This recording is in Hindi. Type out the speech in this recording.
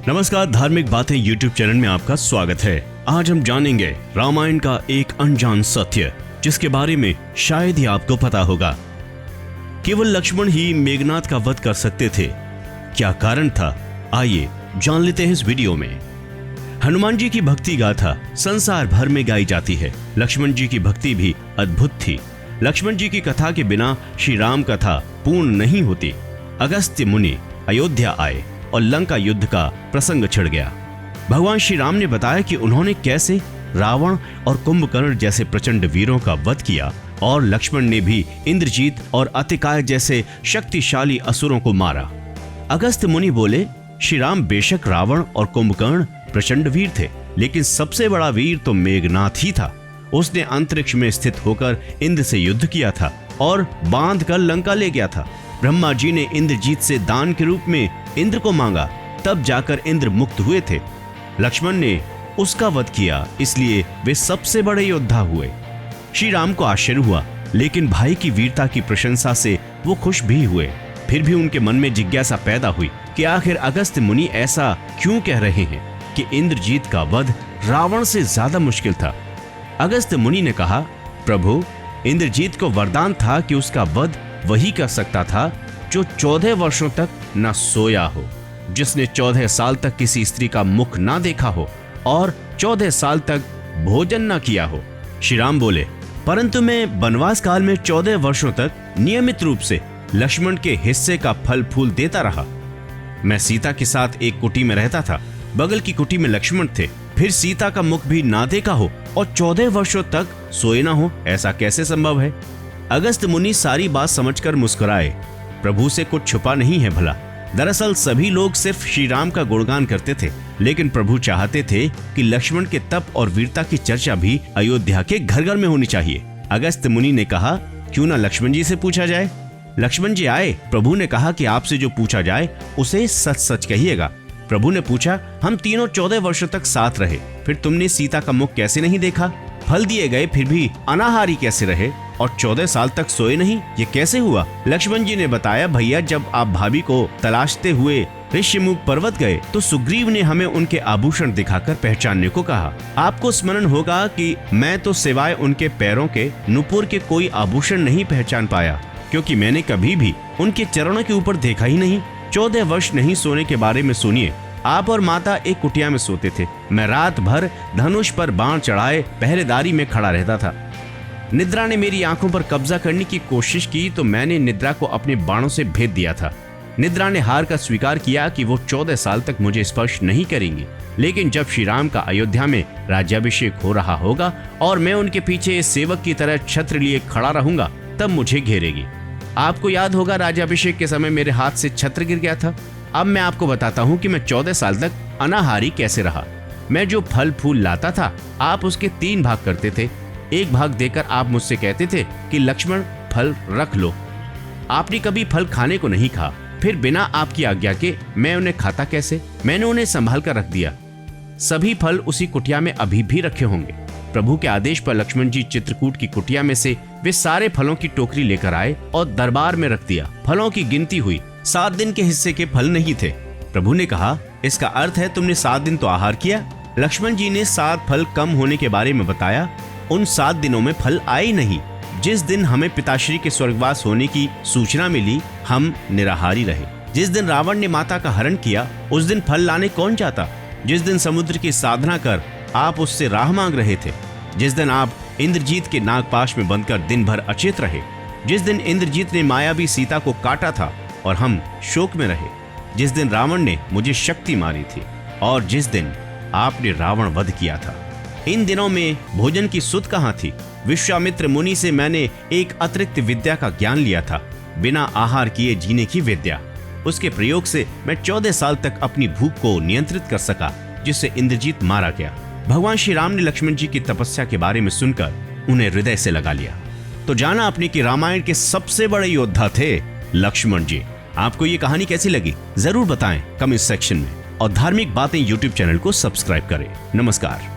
नमस्कार, धार्मिक बातें यूट्यूब चैनल में आपका स्वागत है। आज हम जानेंगे रामायण का एक अनजान सत्य, जिसके बारे में शायद ही आपको पता होगा। केवल लक्ष्मण ही मेघनाद का वध कर सकते थे। क्या कारण था, आइए जान लेते हैं इस वीडियो में। हनुमान जी की भक्ति गाथा संसार भर में गाई जाती है। लक्ष्मण जी की भक्ति भी अद्भुत थी। लक्ष्मण जी की कथा के बिना श्री राम कथा पूर्ण नहीं होती। अगस्त्य मुनि अयोध्या आए और लंका युद्ध का प्रसंग छिड़ गया। भगवान श्री राम ने बताया कि उन्होंने कैसे रावण और कुंभकर्ण जैसे प्रचंड वीरों का वध किया और लक्ष्मण ने भी इंद्रजीत और अतिकाय जैसे शक्तिशाली असुरों को मारा। अगस्त्य मुनि बोले, श्री राम बेशक रावण और कुंभकर्ण प्रचंड वीर थे, लेकिन सबसे बड़ा वीर तो मेघनाद ही था। उसने अंतरिक्ष में स्थित होकर इंद्र से युद्ध किया था और बांध कर लंका ले गया था। ब्रह्मा जी ने इंद्रजीत से दान के रूप में इंद्र को मांगा, तब जाकर इंद्र मुक्त हुए थे। लक्ष्मण ने उसका वध किया, इसलिए वे सबसे बड़े योद्धा हुए। श्री राम को आश्चर्य हुआ, लेकिन भाई की वीरता की प्रशंसा से वो खुश भी हुए। फिर भी उनके मन में जिज्ञासा पैदा हुई कि आखिर अगस्त्य मुनि ऐसा क्यों कह रहे हैं कि इंद्रजीत का वध रावण से ज्यादा मुश्किल था। अगस्त्य मुनि ने कहा, प्रभु, इंद्रजीत को वरदान था कि उसका वध वही कर सकता था जो 14 वर्षों तक न सोया हो, जिसने 14 साल तक किसी स्त्री का मुख ना देखा हो और 14 साल तक भोजन न किया हो। श्री राम बोले, परंतु मैं वनवास काल में 14 वर्षों तक नियमित रूप से लक्ष्मण के हिस्से का फल फूल देता रहा। मैं सीता के साथ एक कुटी में रहता था, बगल की कुटी में लक्ष्मण थे। फिर सीता का मुख भी ना देखा हो और 14 वर्षों तक सोए ना हो, ऐसा कैसे संभव है? अगस्त्य मुनि सारी बात समझकर मुस्कुराए। प्रभु से कुछ छुपा नहीं है भला। दरअसल सभी लोग सिर्फ श्री राम का गुणगान करते थे, लेकिन प्रभु चाहते थे कि लक्ष्मण के तप और वीरता की चर्चा भी अयोध्या के घर घर में होनी चाहिए। अगस्त्य मुनि ने कहा, क्यों ना लक्ष्मण जी से पूछा जाए। लक्ष्मण जी आए। प्रभु ने कहा कि आपसे जो पूछा जाए उसे सच सच कहिएगा। प्रभु ने पूछा, हम तीनों 14 वर्षों तक साथ रहे, फिर तुमने सीता का मुख कैसे नहीं देखा? फल दिए गए फिर भी अनाहारी कैसे रहे और 14 साल तक सोए नहीं, ये कैसे हुआ? लक्ष्मण जी ने बताया, भैया, जब आप भाभी को तलाशते हुए ऋष्यमुख पर्वत गए तो सुग्रीव ने हमें उनके आभूषण दिखाकर पहचानने को कहा। आपको स्मरण होगा कि मैं तो सिवाय उनके पैरों के नुपुर के कोई आभूषण नहीं पहचान पाया, क्योंकि मैंने कभी भी उनके चरणों के ऊपर देखा ही नहीं। 14 वर्ष नहीं सोने के बारे में सुनिए। आप और माता एक कुटिया में सोते थे। मैं रात भर धनुष पर बाण चढ़ाए पहरेदारी में खड़ा रहता था। निद्रा ने मेरी आंखों पर कब्जा करने की कोशिश की तो मैंने निद्रा को अपने बाणों से भेद दिया था। निद्रा ने हार का स्वीकार किया कि वो 14 साल तक मुझे स्पर्श नहीं करेंगी, लेकिन जब श्री राम का अयोध्या में राज्याभिषेक हो रहा होगा और मैं उनके पीछे सेवक की तरह छत्र लिए खड़ा रहूंगा, तब मुझे घेरेगी। आपको याद होगा, राज्याभिषेक के समय मेरे हाथ से छत्र गिर गया था। अब मैं आपको बताता हूँ कि मैं 14 साल तक अनाहारी कैसे रहा। मैं जो फल फूल लाता था, आप उसके 3 भाग करते थे। एक भाग देकर आप मुझसे कहते थे कि लक्ष्मण, फल रख लो। आपने कभी फल खाने को नहीं कहा। फिर बिना आपकी आज्ञा के मैं उन्हें खाता कैसे? मैंने उन्हें संभाल कर रख दिया। सभी फल उसी कुटिया में अभी भी रखे होंगे। प्रभु के आदेश पर लक्ष्मण जी चित्रकूट की कुटिया में से वे सारे फलों की टोकरी लेकर आए और दरबार में रख दिया। फलों की गिनती हुई, 7 दिन के हिस्से के फल नहीं थे। प्रभु ने कहा, इसका अर्थ है तुमने 7 दिन तो आहार किया। लक्ष्मण जी ने 7 फल कम होने के बारे में बताया। उन 7 दिनों में फल आए नहीं। जिस दिन हमें पिताश्री के स्वर्गवास होने की सूचना मिली, हम निराहारी रहे। जिस दिन रावण ने माता का हरण किया, उस दिन फल लाने कौन जाता? जिस दिन समुद्र की साधना कर आप उससे राह मांग रहे थे, जिस दिन आप इंद्रजीत के नागपाश में बंधकर दिन भर अचेत रहे, जिस दिन इंद्रजीत ने मायावी सीता को काटा था और हम शोक में रहे, जिस दिन रावण ने मुझे शक्ति मारी थी और जिस दिन आपने रावण वध किया था, इन दिनों में भोजन की सुध कहाँ थी? विश्वामित्र मुनि से मैंने एक अतिरिक्त विद्या का ज्ञान लिया था, बिना आहार किए जीने की विद्या। उसके प्रयोग से मैं 14 साल तक अपनी भूख को नियंत्रित कर सका, जिससे इंद्रजीत मारा गया। भगवान श्री राम ने लक्ष्मण जी की तपस्या के बारे में सुनकर उन्हें हृदय से लगा लिया। तो जाना आपने कि रामायण के सबसे बड़े योद्धा थे लक्ष्मण जी। आपको ये कहानी कैसी लगी, जरूर बताएं कमेंट सेक्शन में, और धार्मिक बातें यूट्यूब चैनल को सब्सक्राइब करें। नमस्कार।